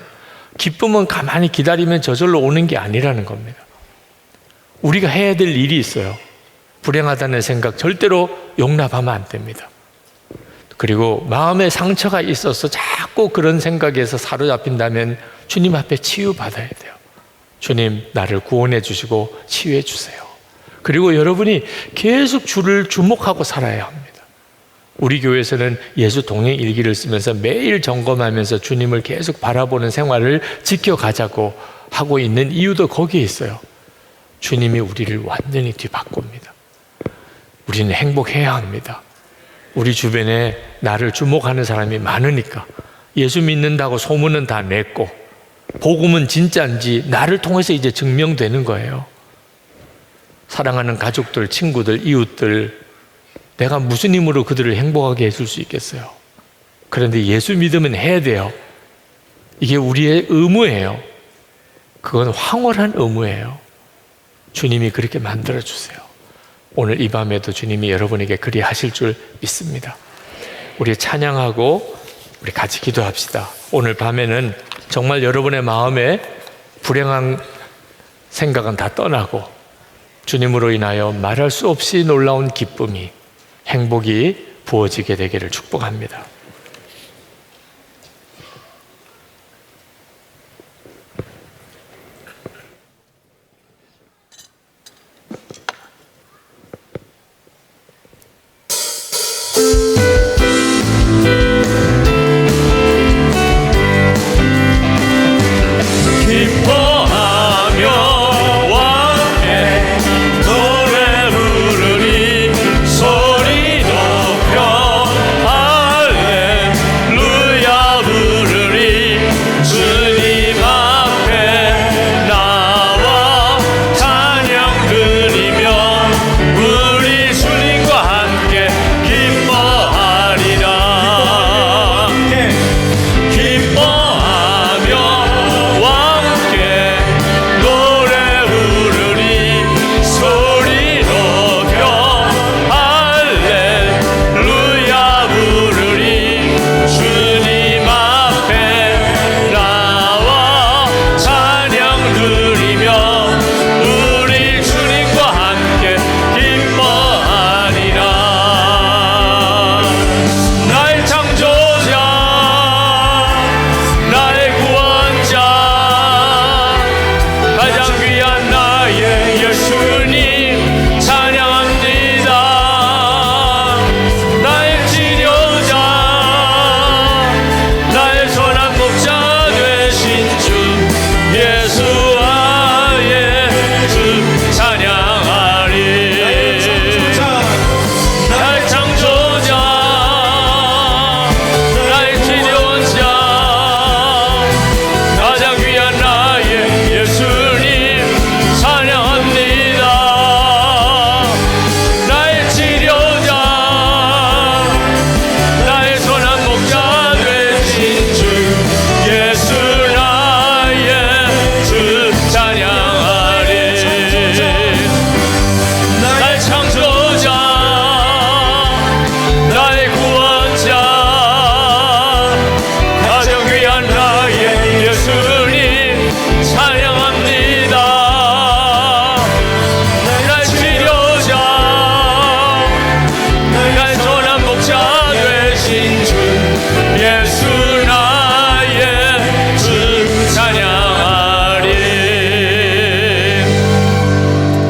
기쁨은 가만히 기다리면 저절로 오는 게 아니라는 겁니다. 우리가 해야 될 일이 있어요. 불행하다는 생각 절대로 용납하면 안 됩니다. 그리고 마음에 상처가 있어서 자꾸 그런 생각에서 사로잡힌다면 주님 앞에 치유받아야 돼요. 주님, 나를 구원해 주시고 치유해 주세요. 그리고 여러분이 계속 주를 주목하고 살아야 합니다. 우리 교회에서는 예수 동행 일기를 쓰면서 매일 점검하면서 주님을 계속 바라보는 생활을 지켜가자고 하고 있는 이유도 거기에 있어요. 주님이 우리를 완전히 뒤바꿉니다. 우리는 행복해야 합니다. 우리 주변에 나를 주목하는 사람이 많으니까 예수 믿는다고 소문은 다 냈고 복음은 진짜인지 나를 통해서 이제 증명되는 거예요. 사랑하는 가족들, 친구들, 이웃들, 내가 무슨 힘으로 그들을 행복하게 해줄 수 있겠어요? 그런데 예수 믿으면 해야 돼요. 이게 우리의 의무예요. 그건 황홀한 의무예요. 주님이 그렇게 만들어주세요. 오늘 이 밤에도 주님이 여러분에게 그리 하실 줄 믿습니다. 우리 찬양하고 우리 같이 기도합시다. 오늘 밤에는 정말 여러분의 마음에 불행한 생각은 다 떠나고 주님으로 인하여 말할 수 없이 놀라운 기쁨이, 행복이 부어지게 되기를 축복합니다.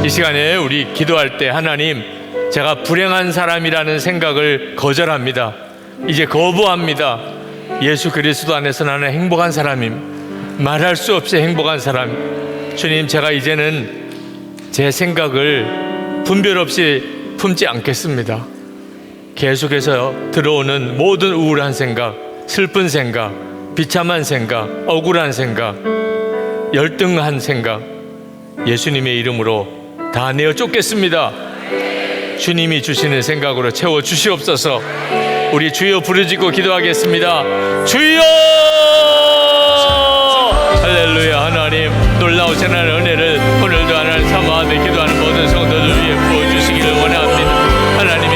시간에 우리 기도할 때 하나님, 제가 불행한 사람이라는 생각을 거절합니다. 이제 거부합니다. 예수 그리스도 안에서 나는 행복한 사람임, 말할 수 없이 행복한 사람. 주님, 제가 이제는 제 생각을 분별 없이 품지 않겠습니다. 계속해서 들어오는 모든 우울한 생각, 슬픈 생각, 비참한 생각, 억울한 생각, 열등한 생각, 예수님의 이름으로 다 내어 쫓겠습니다. 주님이 주시는 생각으로 채워 주시옵소서. 우리 주여 부르짖고 기도하겠습니다. 주여! 할렐루야. 하나님, 놀라우신 은혜를 오늘도 하나님 사모하며 기도하는 모든 성도들 위해 부어주시기를 원합니다. 하나님이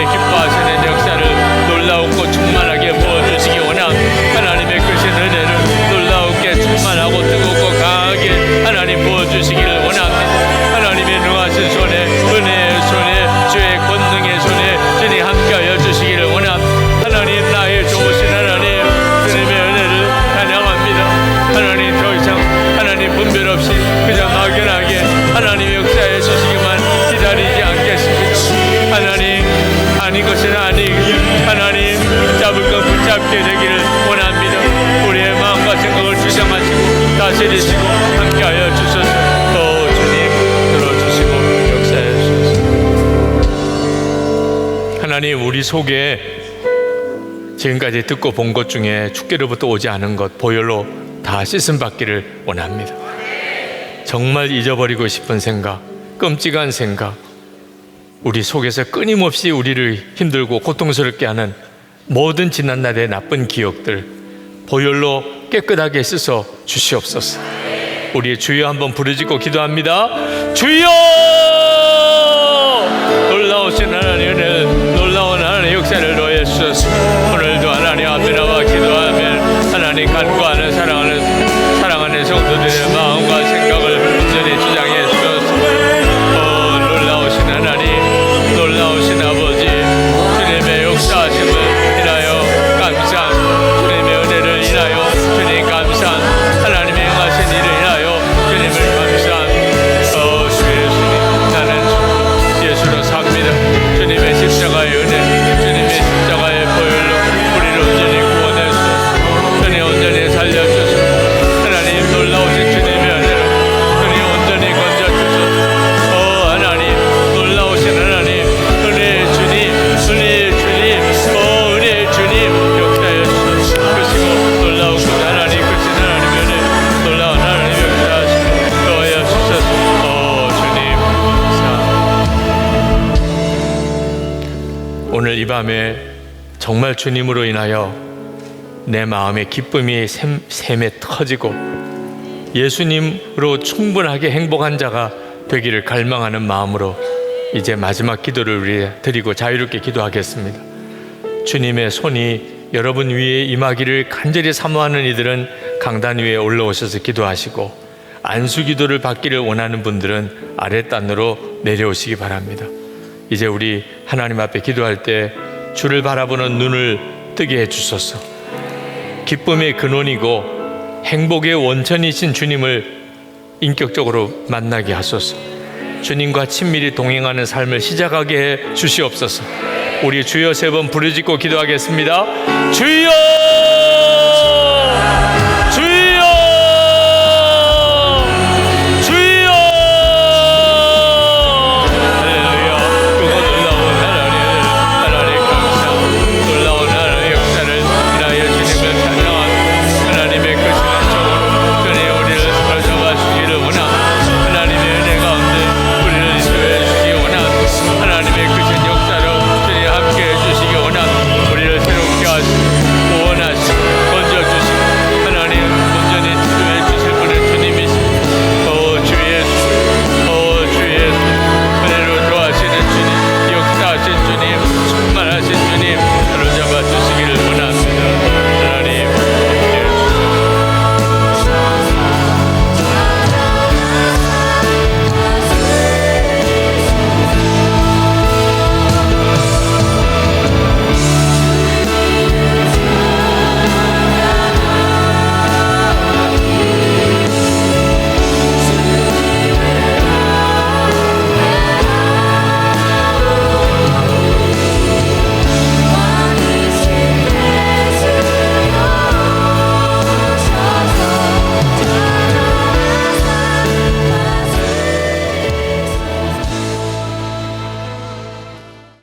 기뻐하시는 역사를 놀라웠고 충만하게 부어주시기 원합니다. 하나님의 크신 은혜를 놀라우게 충만하고 뜨겁고 강하게 하나님 부어주시기를 원합니다. 하나님의 능하신 손에, 은혜의 손에, 주의 권능의 손에 주님 함께하여 주시기를 원합니다. 하나님, 나의 좋으신 하나님, 주님의 은혜를 찬양합니다. 하나님, 더 이상 하나님 분별 없이 그냥 막연하게 하나님의 역사에 주시기만 기다리지 않겠습니다. 하나님, 아닌 것은 아니고 하나님 붙잡을 것 붙잡게 되기를 원합니다. 우리의 마음과 생각을 주장하시고 다스리시고 함께하여 주소서. 또 주님 들어주시고 역사해 주소서. 하나님, 우리 속에 지금까지 듣고 본 것 중에 주께로부터 오지 않은 것 보혈로 다 씻음 받기를 원합니다. 정말 잊어버리고 싶은 생각, 끔찍한 생각, 우리 속에서 끊임없이 우리를 힘들고 고통스럽게 하는 모든 지난날의 나쁜 기억들 보혈로 깨끗하게 씻어 주시옵소서. 우리 주여 한번 부르짖고 기도합니다. 주여! 놀라우신 하나님 은혜, 놀라운 하나님 역사를 더해 주소서. 오늘도 하나님 앞에 나와 기도하며 하나님 간구하는 사랑하는 성도들의 마음과 생각을 온전히 주장해 주소서. 놀라우신 하나님, 놀라우신 아버지, 주님의 역사하심을 인하여 감사, 주님의 은혜를 인하여 주님 감사, 하나님의 행하신 일을 인하여 주님을 감사. 주 예수님, 나는 예수로 삽니다. 주님의 십자가의 은혜, 주님의 십자가의 보혈로 우리를 온전히 구원해 주소서. 주님 온전히 살려 주소서. 하나님 놀라우신 주님의 은혜로 주님 온전히 건져 주소서. 하나님 놀라우신 하나님, 은혜의 주님, 은혜의 주님, 은혜의 주님 역사해 주소서. 크시고 놀라우신 하나님, 크신 하나님의 은혜, 놀라운 하나님 역사하시고 더하여 주소서. 주님 감사. 오늘 이 밤에 정말 주님으로 인하여 내 마음의 기쁨이 샘에 터지고 예수님으로 충분하게 행복한 자가 되기를 갈망하는 마음으로 이제 마지막 기도를 우리 드리고 자유롭게 기도하겠습니다. 주님의 손이 여러분 위에 임하기를 간절히 사모하는 이들은 강단 위에 올라오셔서 기도하시고, 안수 기도를 받기를 원하는 분들은 아랫단으로 내려오시기 바랍니다. 이제 우리 하나님 앞에 기도할 때 주를 바라보는 눈을 뜨게 해주소서. 기쁨의 근원이고 행복의 원천이신 주님을 인격적으로 만나게 하소서. 주님과 친밀히 동행하는 삶을 시작하게 해 주시옵소서. 우리 주여 3번 부르짖고 기도하겠습니다. 주여!